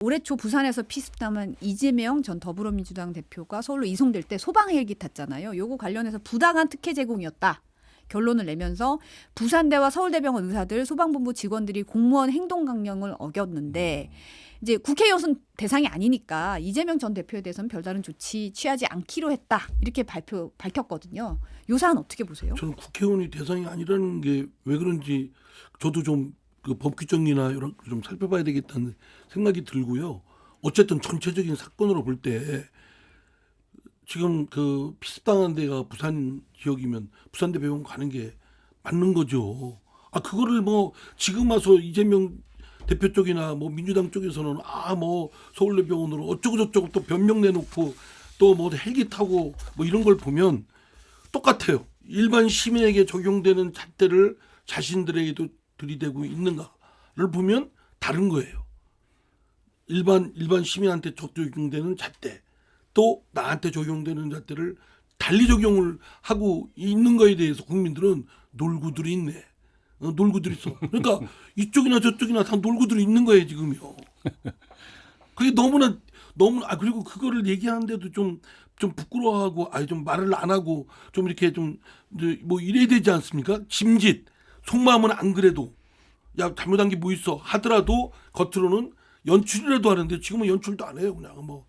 올해 초 부산에서 피습당한 이재명 전 더불어민주당 대표가 서울로 이송될 때 소방 헬기 탔잖아요. 요거 관련해서 부당한 특혜 제공이었다. 결론을 내면서 부산대와 서울대병원 의사들, 소방본부 직원들이 공무원 행동 강령을 어겼는데 이제 국회의원 대상이 아니니까 이재명 전 대표에 대해서는 별다른 조치 취하지 않기로 했다. 이렇게 밝혔거든요. 요 사안 어떻게 보세요? 저는 국회의원이 대상이 아니라는 게 왜 그런지 저도 좀 그 법 규정이나 이런 거 좀 살펴봐야 되겠다는 생각이 들고요. 어쨌든 전체적인 사건으로 볼 때 지금 그 피습당한 데가 부산 지역이면 부산대 병원 가는 게 맞는 거죠. 아 그거를 뭐 지금 와서 이재명 대표 쪽이나 뭐 민주당 쪽에서는 뭐 서울대 병원으로 어쩌고 저쩌고 또 변명 내놓고 또 뭐 헬기 타고 뭐 이런 걸 보면 똑같아요. 일반 시민에게 적용되는 잣대를 자신들에게도 들이대고 있는가를 보면 다른 거예요. 일반 시민한테 적용되는 잣대 또 나한테 적용되는 잣대를 달리 적용을 하고 있는 거에 대해서 국민들은 놀고들이 있네. 놀고들 있어. 그러니까 이쪽이나 저쪽이나 다 놀고들 있는 거예요 지금요. 그게 너무 그리고 그거를 얘기하는데도 좀 부끄러워하고 좀 말을 안 하고 좀 이렇게 좀 뭐 이래야 되지 않습니까? 짐짓 속마음은 안 그래도 야 잘못한 게 뭐 있어 하더라도 겉으로는 연출이라도 하는데 지금은 연출도 안 해요. 그냥 뭐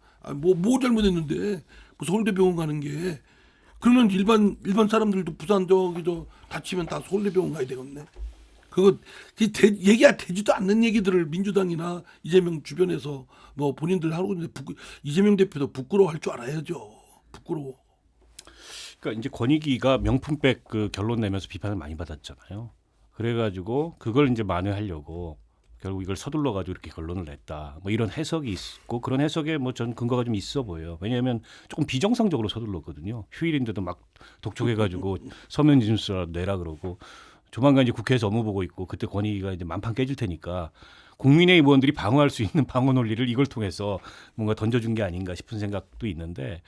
잘못했는데 뭐 서울대병원 가는 게 그러면 일반 사람들도 부산 저 다치면 다 서울대병원 가야 되겠네. 그거 얘기가 되지도 않는 얘기들을 민주당이나 이재명 주변에서 뭐 본인들 하고 있는데 이재명 대표도 부끄러워할 줄 알아야죠. 부끄러워. 그러니까 이제 권익위가 명품백 그 결론 내면서 비판을 많이 받았잖아요. 그래가지고 그걸 이제 만회하려고 결국 이걸 서둘러 가지고 이렇게 결론을 냈다. 뭐 이런 해석이 있고 그런 해석에 뭐 전 근거가 좀 있어 보여요. 왜냐하면 조금 비정상적으로 서둘렀거든요. 휴일인데도 막 독촉해가지고 서면 진술서라도 내라 그러고 조만간 이제 국회에서 업무 보고 있고 그때 권익위가 이제 만판 깨질 테니까 국민의힘 의원들이 방어할 수 있는 방어 논리를 이걸 통해서 뭔가 던져준 게 아닌가 싶은 생각도 있는데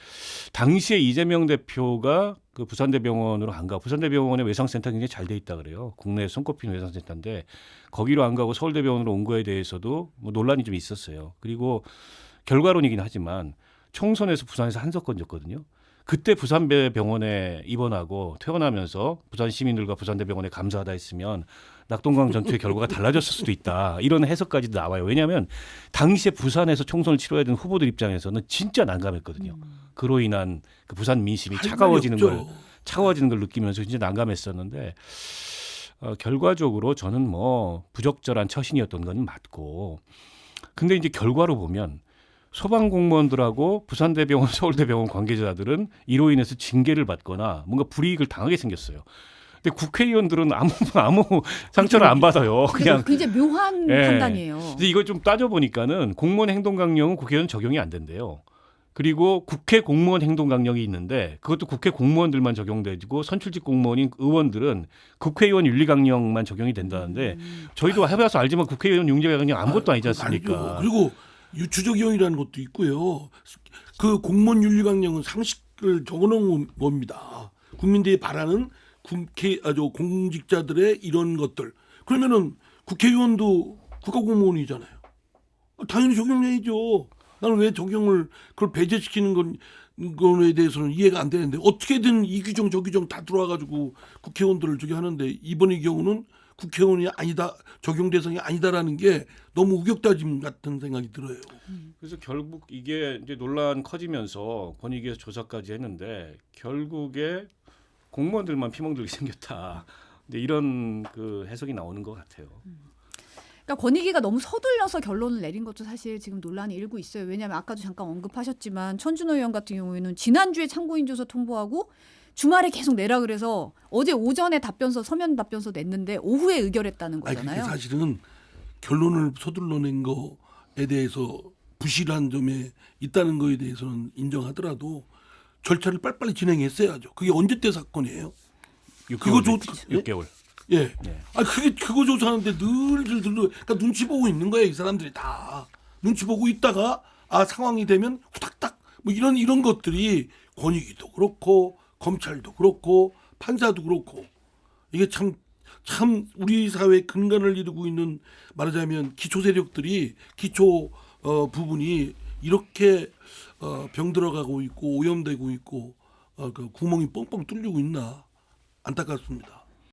당시에 이재명 대표가 그 부산대병원으로 안 가고 부산대병원의 외상센터 굉장히 잘 돼 있다 그래요. 국내에 손꼽히는 외상센터인데 거기로 안 가고 서울대병원으로 온 거에 대해서도 뭐 논란이 좀 있었어요. 그리고 결과론이긴 하지만 총선에서 부산에서 한석권 졌거든요. 그때 부산대병원에 입원하고 퇴원하면서 부산 시민들과 부산대병원에 감사하다 했으면 낙동강 전투의 결과가 달라졌을 수도 있다. 이런 해석까지도 나와요. 왜냐하면 당시에 부산에서 총선을 치러야 되는 후보들 입장에서는 진짜 난감했거든요. 그로 인한 그 부산 민심이 차가워지는 걸 느끼면서 진짜 난감했었는데 결과적으로 저는 뭐 부적절한 처신이었던 건 맞고 근데 이제 결과로 보면 소방공무원들하고 부산대병원, 서울대병원 관계자들은 이로 인해서 징계를 받거나 뭔가 불이익을 당하게 생겼어요. 근데 국회의원들은 아무 상처를 안 받아요. 그냥 굉장히 묘한 판단이에요. 근데 이걸 좀 따져보니까는 공무원 행동강령은 국회의원 적용이 안 된대요. 그리고 국회 공무원 행동강령이 있는데 그것도 국회 공무원들만 적용되고 선출직 공무원인 의원들은 국회의원 윤리강령만 적용이 된다는데 저희도 해봐서 알지만 국회의원 윤리강령 아무것도 아니지 않습니까? 그리고 유추적용이라는 것도 있고요. 그 공무원 윤리강령은 상식을 적어놓은 겁니다. 국민들이 바라는 공직자들의 이런 것들. 그러면은 국회의원도 국가공무원이잖아요. 당연히 적용해야죠. 나는 왜 그걸 배제시키는 거에 대해서는 이해가 안 되는데 어떻게든 이 규정 저 규정 다 들어와가지고 국회의원들을 저기 하는데 이번의 경우는 국회의원이 아니다, 적용 대상이 아니다라는 게 너무 우격다짐 같은 생각이 들어요. 그래서 결국 이게 이제 논란 커지면서 권익위에서 조사까지 했는데 결국에 공무원들만 피멍들게 생겼다. 근데 이런 그 해석이 나오는 것 같아요. 그러니까 권익위가 너무 서둘러서 결론을 내린 것도 사실 지금 논란이 일고 있어요. 왜냐하면 아까도 잠깐 언급하셨지만 천준호 의원 같은 경우에는 지난주에 참고인 조사 통보하고 주말에 계속 내라 그래서 어제 오전에 서면 답변서 냈는데 오후에 의결했다는 거잖아요. 그게 사실은 결론을 서둘러 낸 거에 대해서 부실한 점에 있다는 거에 대해서는 인정하더라도 절차를 빨리빨리 진행했어야죠. 그게 언제 때 사건이에요? 6개월. 예. 그거 조사하는데 그러니까 눈치 보고 있는 거예요. 이 사람들이 다 눈치 보고 있다가 상황이 되면 후닥닥 뭐 이런 것들이 권익위도 그렇고 검찰도 그렇고 판사도 그렇고 이게 참 우리 사회의 근간을 이루고 있는 말하자면 기초 세력들이 기초 부분이 이렇게 병들어가고 있고 오염되고 있고 그 구멍이 뻥뻥 뚫리고 있나 안타깝습니다.